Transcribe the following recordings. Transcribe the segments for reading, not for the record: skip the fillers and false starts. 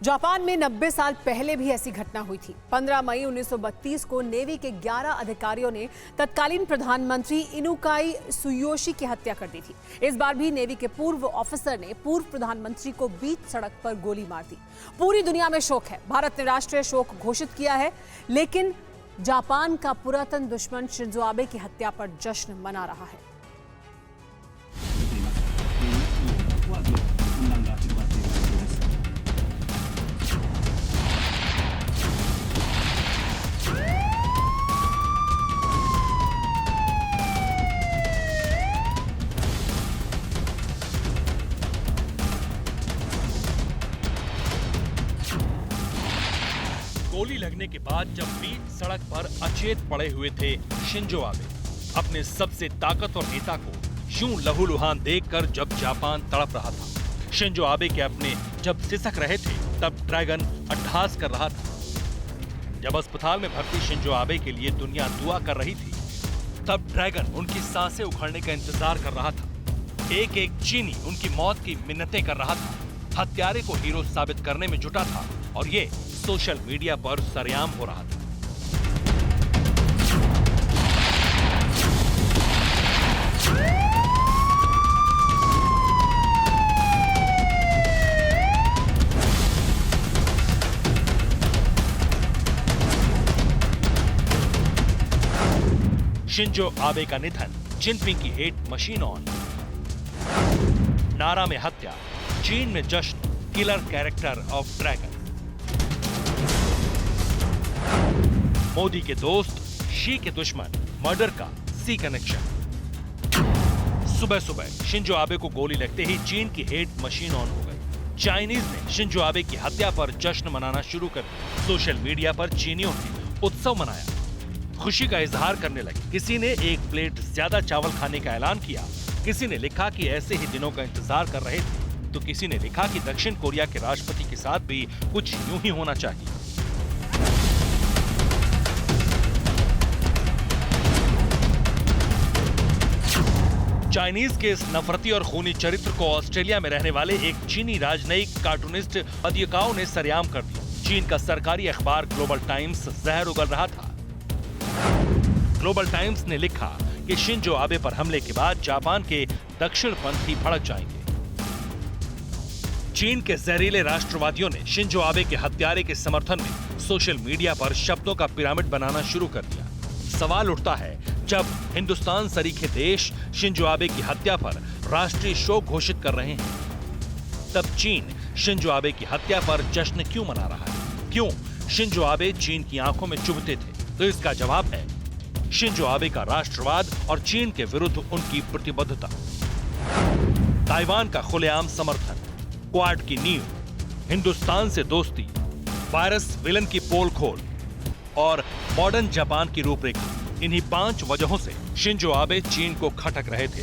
Japan में 90 साल पहले भी ऐसी घटना हुई थी। 15 मई 1932 को नेवी के 11 अधिकारियों ने तत्कालीन प्रधानमंत्री इनुकाई सुयोशी की हत्या कर दी थी। इस बार भी नेवी के पूर्व ऑफिसर ने पूर्व प्रधानमंत्री को बीच सड़क पर गोली मार दी। पूरी दुनिया में शोक है। भारत ने राष्ट्रीय शोक घोषित किया है, लेकिन जापान का पुरातन दुश्मन शिंजो आबे की हत्या पर जश्न मना रहा है। गोली लगने के बाद जब बीच सड़क पर अचेत पड़े हुए थे शिंजो आबे, अपने सबसे ताकतवर नेता को यूं लहूलुहान देखकर जब जापान तड़प रहा था। शिंजो आबे के अपने जब सिसक रहे थे, तब ड्रैगन अट्टहास कर रहा था। जब अस्पताल में भर्ती शिंजो आबे के लिए दुनिया दुआ कर रही थी, तब ड्रैगन उनकी सांसें उखड़ने का इंतजार कर रहा था। एक एक चीनी उनकी मौत की मिन्नतें कर रहा था। हत्यारे को हीरो साबित करने में जुटा था और ये सोशल मीडिया पर सरेआम हो रहा था। शिंजो आबे का निधन, जिनपिंग की हेट मशीन ऑन। नारा में हत्या, चीन में जश्न, killer character of dragon. Modi के दोस्त, शी के दुश्मन, मर्डर का सी कनेक्शन। सुबह सुबह शिंजो आबे को गोली लगते ही चीन की हेट मशीन ऑन हो गई। चाइनीज ने शिंजो आबे की हत्या पर जश्न मनाना शुरू कर दिया। सोशल मीडिया पर चीनियों ने उत्सव मनाया, खुशी का इजहार करने लगे। किसी ने एक प्लेट ज्यादा चावल खाने का ऐलान किया, किसी ने लिखा कि ऐसे ही दिनों का इंतजार कर रहे थे, तो किसी ने लिखा कि दक्षिण कोरिया के राष्ट्रपति के साथ भी कुछ यूं ही होना चाहिए। चाइनीज के इस नफरती और खूनी चरित्र को ऑस्ट्रेलिया में रहने वाले एक चीनी राजनयिक कार्टूनिस्ट अदियकाओ ने सरेआम कर दिया। चीन का सरकारी अखबार ग्लोबल टाइम्स जहर उगल रहा था। ग्लोबल टाइम्स ने लिखा कि शिंजो आबे पर हमले के बाद जापान के दक्षिणपंथी भड़क जाएंगे। चीन के जहरीले राष्ट्रवादियों ने शिंजो आबे के हत्यारे के समर्थन में सोशल मीडिया पर शब्दों का पिरामिड बनाना शुरू कर दिया। सवाल उठता है, जब हिंदुस्तान सरीखे देश शिंजो आबे की हत्या पर राष्ट्रीय शोक घोषित कर रहे हैं, तब चीन शिंजो आबे की हत्या पर जश्न क्यों मना रहा है? क्यों शिंजो आबे चीन की आंखों में चुभते थे? तो इसका जवाब है शिंजो आबे का राष्ट्रवाद और चीन के विरुद्ध उनकी प्रतिबद्धता। ताइवान का खुलेआम समर्थन, क्वाड की नींव, हिंदुस्तान से दोस्ती, वायरस विलन की पोल खोल और मॉडर्न जापान की रूपरेखा, इन्हीं 5 वजहों से शिंजो आबे चीन को खटक रहे थे।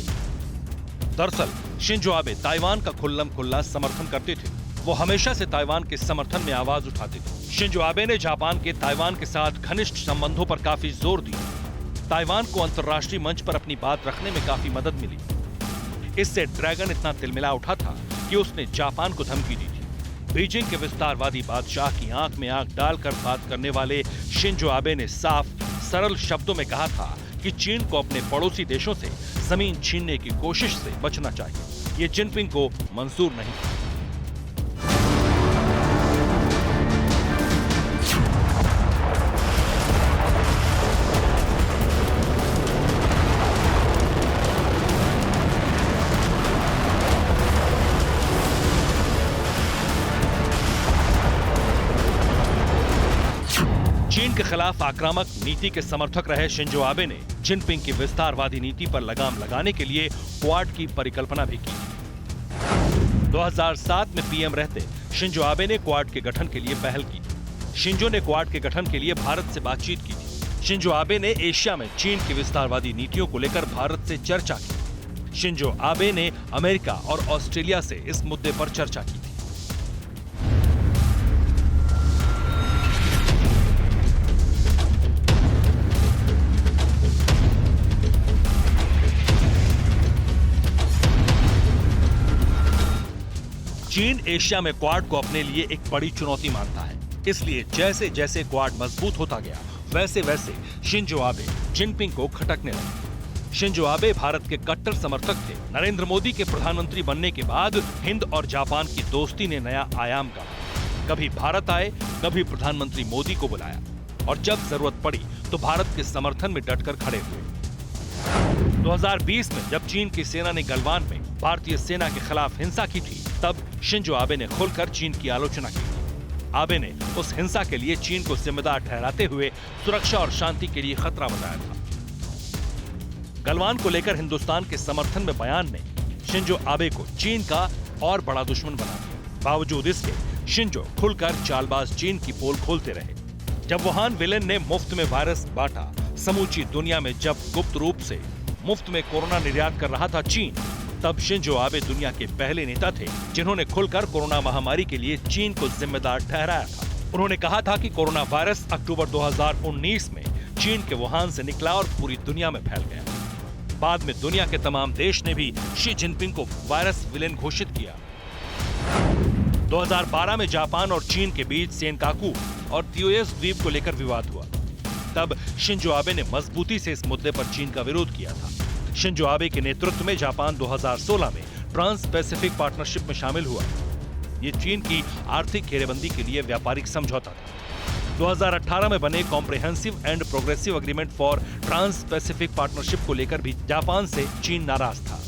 दरअसल शिंजो आबे ताइवान का खुल्लम खुल्ला समर्थन करते थे। वो हमेशा से ताइवान के समर्थन में आवाज उठाते थे। शिंजो आबे ने जापान के ताइवान के साथ घनिष्ठ संबंधों पर काफी जोर दिया। ताइवान को अंतर्राष्ट्रीय मंच पर अपनी बात रखने में काफी मदद मिली। इससे ड्रैगन इतना तिलमिला उठा था कि उसने जापान को धमकी दी थी। बीजिंग के विस्तारवादी बादशाह की आंख में आंख डालकर बात करने वाले शिंजो आबे ने साफ सरल शब्दों में कहा था कि चीन को अपने पड़ोसी देशों से जमीन छीनने की कोशिश से बचना चाहिए। ये जिनपिंग को मंजूर नहीं था। चीन के खिलाफ आक्रामक नीति के समर्थक रहे शिंजो आबे ने जिनपिंग की विस्तारवादी नीति पर लगाम लगाने के लिए क्वाड की परिकल्पना भी की। 2007 में पीएम रहते शिंजो आबे ने क्वाड के गठन के लिए पहल की। शिंजो ने क्वाड के गठन के लिए भारत से बातचीत की थी। शिंजो आबे ने एशिया में चीन की विस्तारवादी नीतियों को लेकर भारत से चर्चा की। शिंजो आबे ने अमेरिका और ऑस्ट्रेलिया से इस मुद्दे पर चर्चा की थी। चीन एशिया में क्वाड को अपने लिए एक बड़ी चुनौती मानता है। इसलिए जैसे जैसे क्वाड मजबूत होता गया, वैसे वैसे शिंजो आबे जिनपिंग को खटकने लगे। शिंजो आबे भारत के कट्टर समर्थक थे। नरेंद्र मोदी के प्रधानमंत्री बनने के बाद हिंद और जापान की दोस्ती ने नया आयाम गढ़ा। कभी भारत आए, कभी प्रधानमंत्री मोदी को बुलाया और जब जरूरत पड़ी तो भारत के समर्थन में डटकर खड़े हुए। 2020 में जब चीन की सेना ने गलवान में भारतीय सेना के खिलाफ हिंसा की थी, तब शिंजो आबे ने खुलकर चीन की आलोचना की थी। आबे ने उस हिंसा के लिए चीन को जिम्मेदार ठहराते हुए सुरक्षा और शांति के लिए खतरा बताया था। गलवान को लेकर हिंदुस्तान के समर्थन में बयान ने शिंजो आबे को चीन का और बड़ा दुश्मन बना दिया। बावजूद इसके शिंजो खुलकर चालबाज चीन की पोल खोलते रहे। जब वुहान विलेन ने मुफ्त में वायरस बांटा, समूची दुनिया में जब गुप्त रूप से मुफ्त में कोरोना निर्यात कर रहा था चीन, तब शिंजो आबे दुनिया के पहले नेता थे जिन्होंने खुलकर कोरोना महामारी के लिए चीन को जिम्मेदार ठहराया था। उन्होंने कहा था कि कोरोना वायरस अक्टूबर 2019 में चीन के वुहान से निकला और पूरी दुनिया में फैल गया। बाद में दुनिया के तमाम देश ने भी शी जिनपिंग को वायरस विलेन घोषित किया। 2012 में जापान और चीन के बीच सेनकाकू और तिओयस द्वीप को लेकर विवाद हुआ। तब शिंजो आबे ने मजबूती से इस मुद्दे पर चीन का विरोध किया था। शिंजो आबे के नेतृत्व में जापान 2016 में ट्रांस पैसिफिक पार्टनरशिप में शामिल हुआ। ये चीन की आर्थिक घेरेबंदी के लिए व्यापारिक समझौता था। 2018 में बने comprehensive and progressive agreement for trans Pacific partnership को लेकर भी जापान से चीन नाराज था।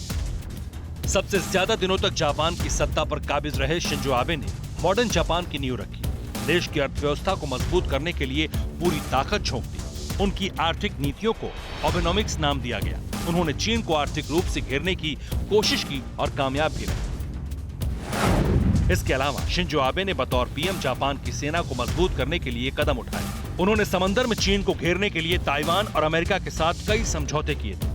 सबसे ज्यादा दिनों तक जापान की सत्ता पर काबिज रहे शिंजो आबे ने मॉडर्न जापान की नींव रखी। देश की अर्थव्यवस्था को मजबूत करने के लिए पूरी ताकत झोंक दी। उनकी आर्थिक नीतियों को ओबेनॉमिक्स नाम दिया गया। उन्होंने चीन को आर्थिक रूप से घेरने की कोशिश की और कामयाब भी रहे। इसके अलावा शिंजो आबे ने बतौर पीएम जापान की सेना को मजबूत करने के लिए कदम उठाए। उन्होंने समंदर में चीन को घेरने के लिए ताइवान और अमेरिका के साथ कई समझौते किए थे।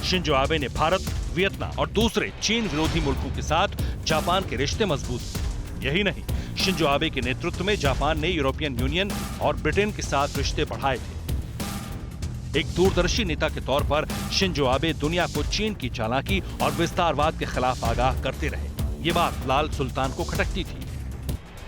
शिंजो आबे ने भारत, वियतनाम और दूसरे चीन विरोधी मुल्कों के साथ जापान के रिश्ते मजबूत किए। यही नहीं, शिंजो आबे के नेतृत्व में जापान ने यूरोपियन यूनियन और ब्रिटेन के साथ रिश्ते बढ़ाए थे। एक दूरदर्शी नेता के तौर पर शिंजो आबे दुनिया को चीन की चालाकी और विस्तारवाद के खिलाफ आगाह करते रहे। ये बात लाल सुल्तान को खटकती थी।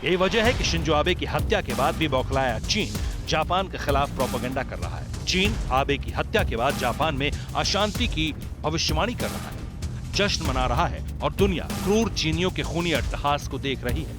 यही वजह है कि शिंजो आबे की हत्या के बाद भी बौखलाया चीन जापान के खिलाफ प्रोपेगेंडा कर रहा है। चीन आबे की हत्या के बाद जापान में अशांति की भविष्यवाणी कर रहा है, जश्न मना रहा है और दुनिया क्रूर चीनियों के खूनी अट्टहास को देख रही है।